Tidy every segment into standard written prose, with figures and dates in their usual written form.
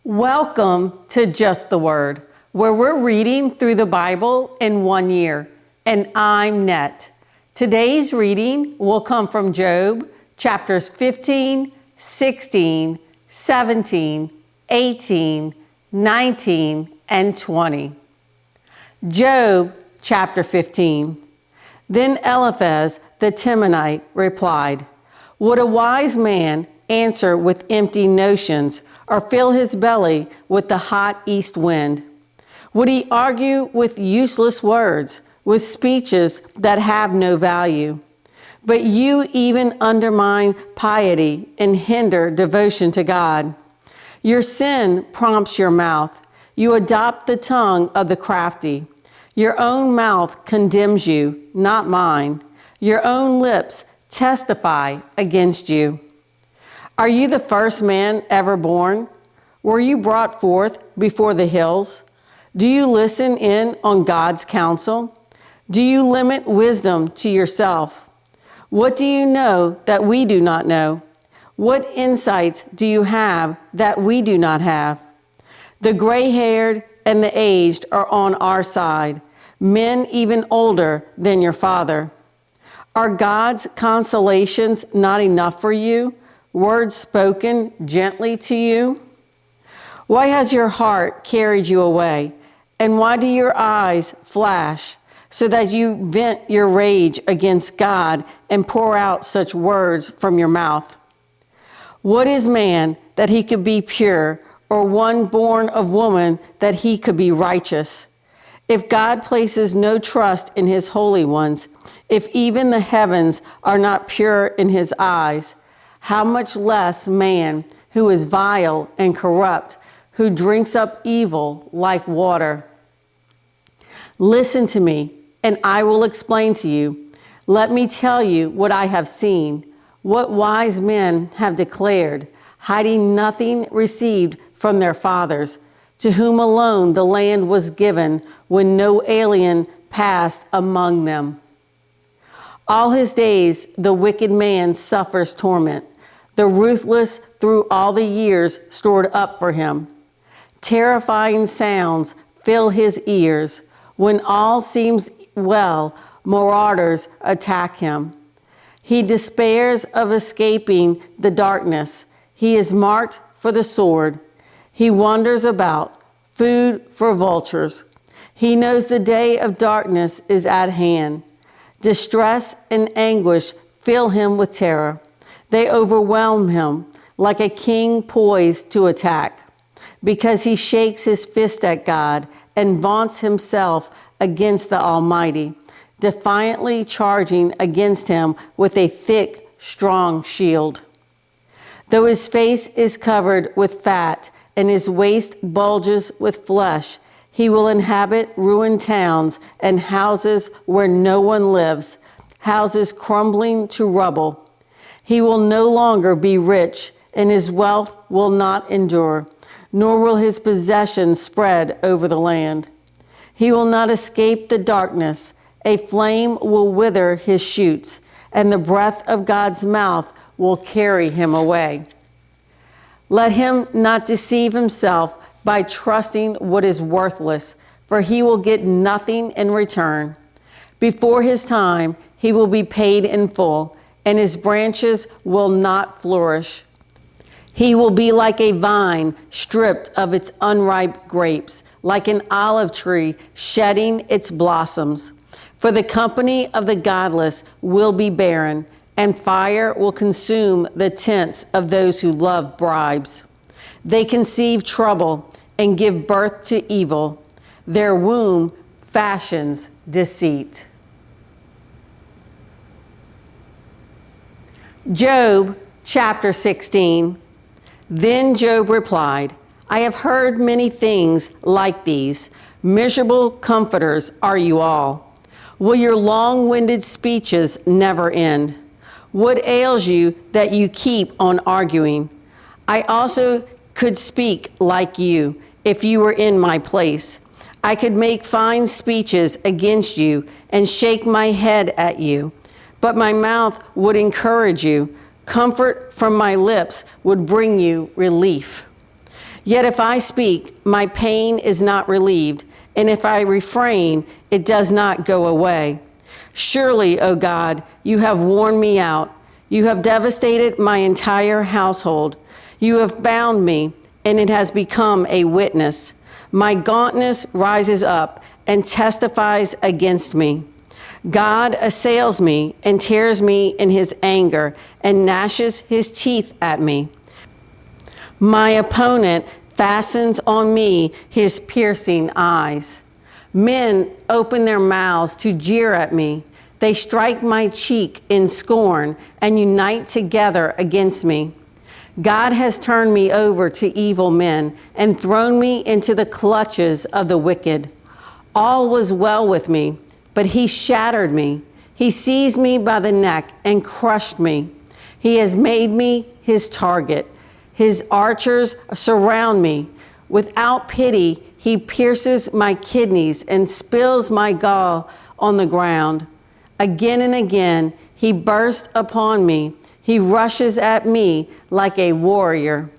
Welcome to Just the Word, where we're reading through the Bible in 1 year. And I'm Net. Today's reading will come from Job, chapters 15, 16, 17, 18, 19, and 20. Job, chapter 15. Then Eliphaz the Temanite replied, "Would a wise man answer with empty notions, or fill his belly with the hot east wind? Would he argue with useless words, with speeches that have no value? But you even undermine piety and hinder devotion to God. Your sin prompts your mouth. You adopt the tongue of the crafty. Your own mouth condemns you, not mine. Your own lips testify against you. Are you the first man ever born? Were you brought forth before the hills? Do you listen in on God's counsel? Do you limit wisdom to yourself? What do you know that we do not know? What insights do you have that we do not have? The gray-haired and the aged are on our side, men even older than your father. Are God's consolations not enough for you? Words spoken gently to you? Why has your heart carried you away? And why do your eyes flash, so that you vent your rage against God and pour out such words from your mouth? What is man that he could be pure, or one born of woman that he could be righteous? If God places no trust in his holy ones, if even the heavens are not pure in his eyes, how much less man who is vile and corrupt, who drinks up evil like water? Listen to me, and I will explain to you. Let me tell you what I have seen, what wise men have declared, hiding nothing received from their fathers, to whom alone the land was given when no alien passed among them. All his days the wicked man suffers torment. The ruthless through all the years stored up for him. Terrifying sounds fill his ears. When all seems well, marauders attack him. He despairs of escaping the darkness. He is marked for the sword. He wanders about, food for vultures. He knows the day of darkness is at hand. Distress and anguish fill him with terror. They overwhelm him like a king poised to attack, because he shakes his fist at God and vaunts himself against the Almighty, defiantly charging against him with a thick, strong shield. Though his face is covered with fat and his waist bulges with flesh, he will inhabit ruined towns and houses where no one lives, houses crumbling to rubble. He will no longer be rich, and his wealth will not endure, nor will his possessions spread over the land. He will not escape the darkness. A flame will wither his shoots, and the breath of God's mouth will carry him away. Let him not deceive himself by trusting what is worthless, for he will get nothing in return. Before his time, he will be paid in full, and his branches will not flourish. He will be like a vine stripped of its unripe grapes, like an olive tree shedding its blossoms. For the company of the godless will be barren, and fire will consume the tents of those who love bribes. They conceive trouble and give birth to evil. Their womb fashions deceit. Job chapter 16. Then Job replied, "I have heard many things like these. Miserable comforters are you all. Will your long-winded speeches never end? What ails you that you keep on arguing? I also could speak like you if you were in my place. I could make fine speeches against you and shake my head at you, but my mouth would encourage you. Comfort from my lips would bring you relief. Yet if I speak, my pain is not relieved, and if I refrain, it does not go away. Surely, O God, you have worn me out. You have devastated my entire household. You have bound me, and it has become a witness. My gauntness rises up and testifies against me. God assails me and tears me in his anger and gnashes his teeth at me. My opponent fastens on me his piercing eyes. Men open their mouths to jeer at me. They strike my cheek in scorn and unite together against me. God has turned me over to evil men and thrown me into the clutches of the wicked. All was well with me, but he shattered me. He seized me by the neck and crushed me. He has made me his target. His archers surround me. Without pity, he pierces my kidneys and spills my gall on the ground. Again and again, he bursts upon me. He rushes at me like a warrior.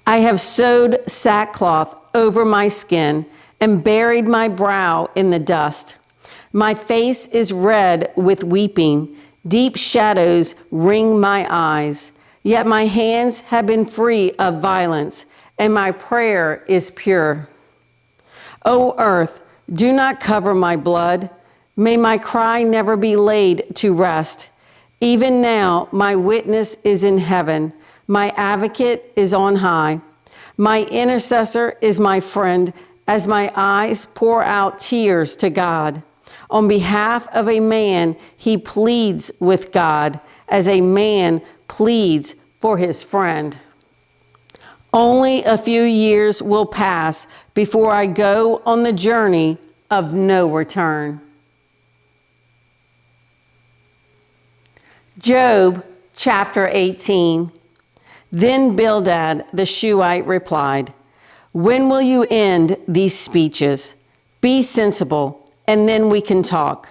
I have sewed sackcloth over my skin and buried my brow in the dust. My face is red with weeping. Deep shadows ring my eyes. Yet my hands have been free of violence, and my prayer is pure. O earth, do not cover my blood. May my cry never be laid to rest. Even now, my witness is in heaven. My advocate is on high. My intercessor is my friend as my eyes pour out tears to God. On behalf of a man, he pleads with God as a man pleads for his friend. Only a few years will pass before I go on the journey of no return. Job chapter 18. Then Bildad the Shuhite replied, "When will you end these speeches? Be sensible, and then we can talk.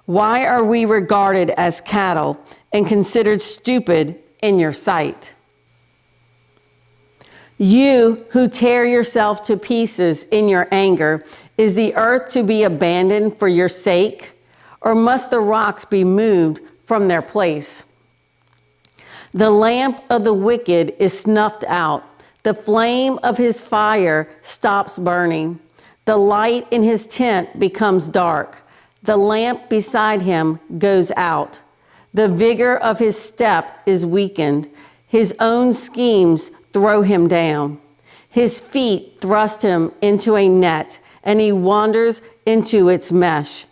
Why are we regarded as cattle and considered stupid in your sight? You who tear yourself to pieces in your anger, is the earth to be abandoned for your sake? Or must the rocks be moved from their place? The lamp of the wicked is snuffed out. The flame of his fire stops burning. The light in his tent becomes dark. The lamp beside him goes out. The vigor of his step is weakened. His own schemes throw him down. His feet thrust him into a net, and he wanders into its mesh.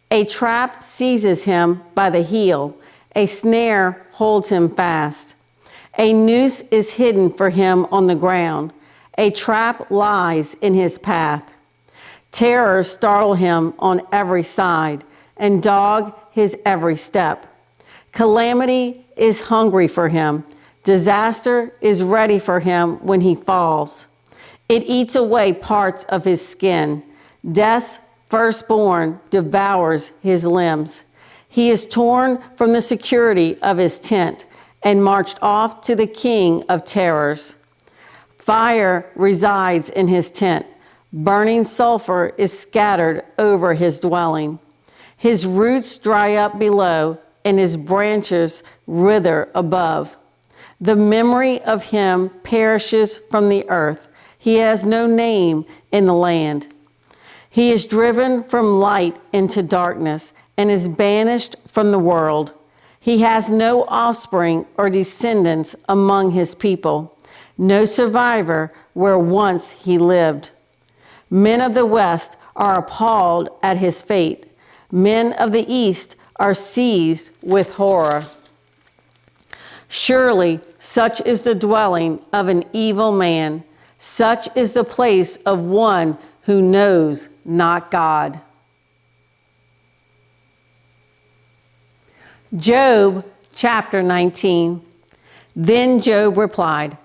A trap seizes him by the heel. A snare holds him fast. A noose is hidden for him on the ground. A trap lies in his path. Terrors startle him on every side and dog his every step. Calamity is hungry for him. Disaster is ready for him when he falls. It eats away parts of his skin. Death's firstborn devours his limbs. He is torn from the security of his tent and marched off to the king of terrors. Fire resides in his tent. Burning sulfur is scattered over his dwelling. His roots dry up below, and his branches wither above. The memory of him perishes from the earth. He has no name in the land. He is driven from light into darkness and is banished from the world. He has no offspring or descendants among his people, no survivor where once he lived. Men of the West are appalled at his fate. Men of the East are seized with horror. Surely such is the dwelling of an evil man. Such is the place of one who knows not God. Job chapter 19. Then Job replied,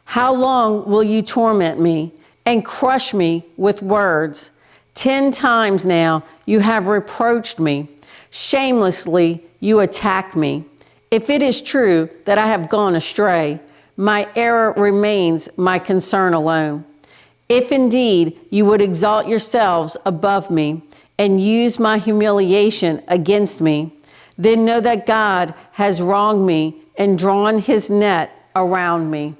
"How long will you torment me and crush me with words? 10 times now you have reproached me. Shamelessly you attack me. If it is true that I have gone astray, My error remains my concern alone. If indeed you would exalt yourselves above me and use my humiliation against me, then know that God has wronged me and drawn his net around me.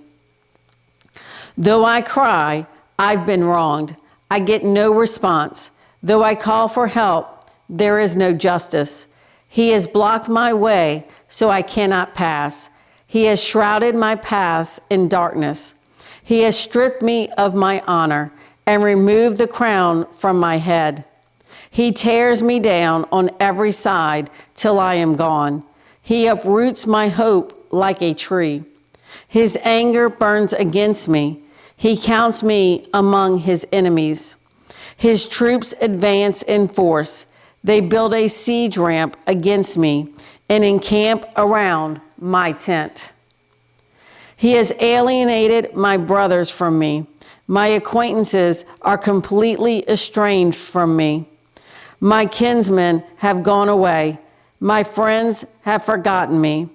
Though I cry, I've been wronged. I get no response. Though I call for help, there is no justice. He has blocked my way so I cannot pass. He has shrouded my paths in darkness. He has stripped me of my honor and removed the crown from my head. He tears me down on every side till I am gone. He uproots my hope like a tree. His anger burns against me. He counts me among his enemies. His troops advance in force. They build a siege ramp against me and encamp around my tent. He has alienated my brothers from me. My acquaintances are completely estranged from me. My kinsmen have gone away. My friends have forgotten me.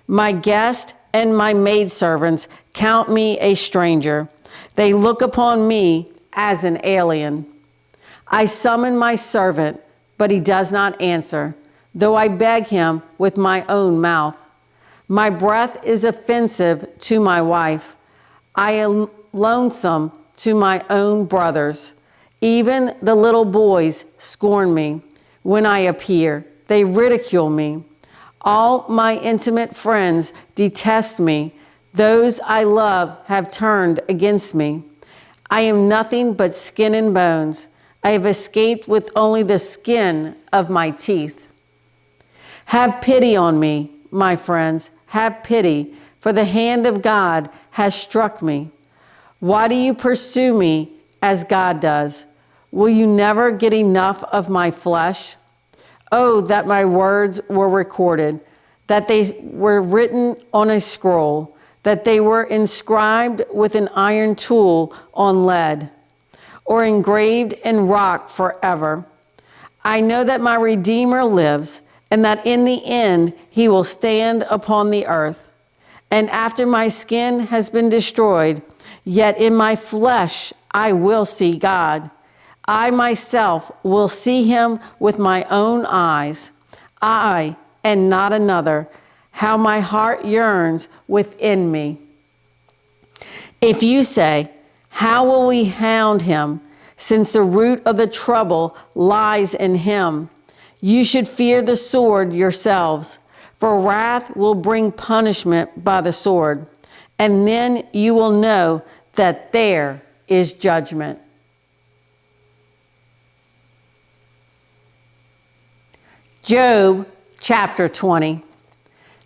My guests and my maidservants count me a stranger. They look upon me as an alien. I summon my servant, but he does not answer, though I beg him with my own mouth. My breath is offensive to my wife. I am lonesome to my own brothers. Even the little boys scorn me. When I appear, they ridicule me. All my intimate friends detest me. Those I love have turned against me. I am nothing but skin and bones. I have escaped with only the skin of my teeth. Have pity on me, my friends. Have pity, for the hand of God has struck me. Why do you pursue me as God does? Will you never get enough of my flesh? Oh, that my words were recorded, that they were written on a scroll, that they were inscribed with an iron tool on lead, or engraved in rock forever. I know that my Redeemer lives, and that in the end he will stand upon the earth. And after my skin has been destroyed, yet in my flesh I will see God. I myself will see him with my own eyes. I, and not another. How my heart yearns within me. If you say, how will we hound him, since the root of the trouble lies in him? You should fear the sword yourselves, for wrath will bring punishment by the sword, and then you will know that there is judgment. Job chapter 20.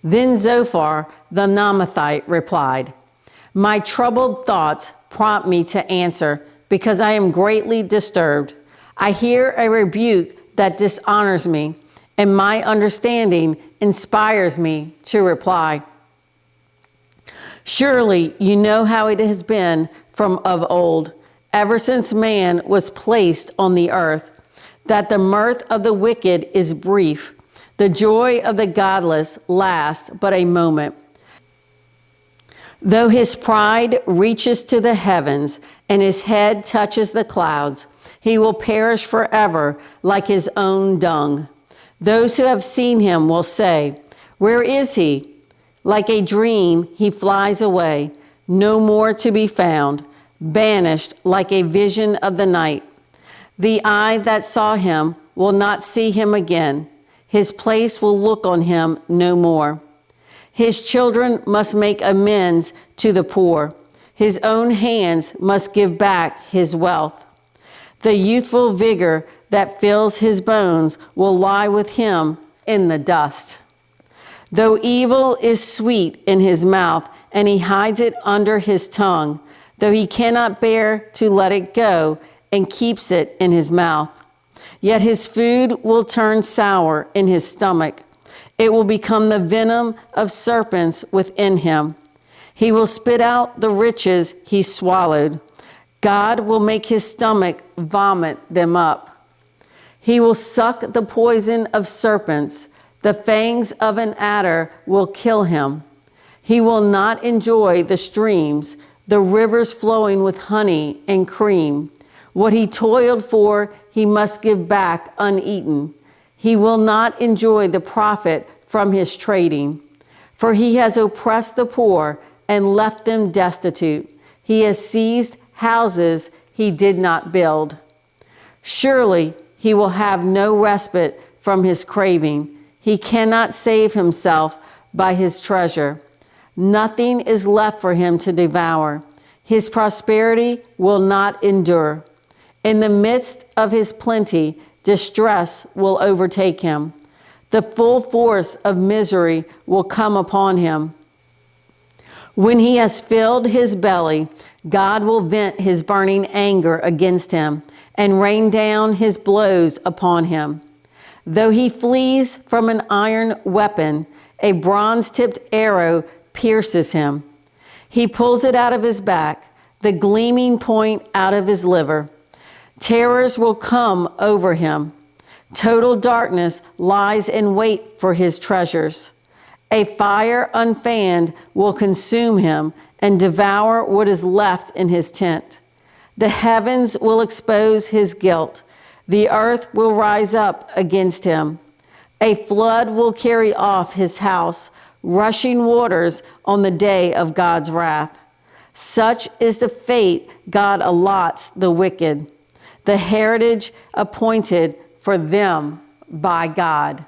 Then Zophar the Naamathite replied, my troubled thoughts prompt me to answer, because I am greatly disturbed. I hear a rebuke that dishonors me, and my understanding inspires me to reply. Surely you know how it has been from of old, ever since man was placed on the earth, that the mirth of the wicked is brief. The joy of the godless lasts but a moment. Though his pride reaches to the heavens and his head touches the clouds, he will perish forever like his own dung. Those who have seen him will say, where is he? Like a dream, he flies away, no more to be found, banished like a vision of the night. The eye that saw him will not see him again. His place will look on him no more. His children must make amends to the poor. His own hands must give back his wealth. The youthful vigor that fills his bones will lie with him in the dust. Though evil is sweet in his mouth, and he hides it under his tongue, though he cannot bear to let it go and keeps it in his mouth, yet his food will turn sour in his stomach. It will become the venom of serpents within him. He will spit out the riches he swallowed. God will make his stomach vomit them up. He will suck the poison of serpents. The fangs of an adder will kill him. He will not enjoy the streams, the rivers flowing with honey and cream. What he toiled for, he must give back uneaten. He will not enjoy the profit from his trading. For he has oppressed the poor and left them destitute. He has seized houses he did not build. Surely he will have no respite from his craving. He cannot save himself by his treasure. Nothing is left for him to devour. His prosperity will not endure. In the midst of his plenty, distress will overtake him. The full force of misery will come upon him. When he has filled his belly, God will vent his burning anger against him and rain down his blows upon him. Though he flees from an iron weapon, a bronze-tipped arrow pierces him. He pulls it out of his back, the gleaming point out of his liver. Terrors will come over him. Total darkness lies in wait for his treasures. A fire unfanned will consume him and devour what is left in his tent. The heavens will expose his guilt. The earth will rise up against him. A flood will carry off his house, rushing waters on the day of God's wrath. Such is the fate God allots the wicked, the heritage appointed for them by God.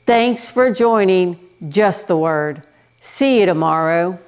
Thanks for joining Just the Word. See you tomorrow.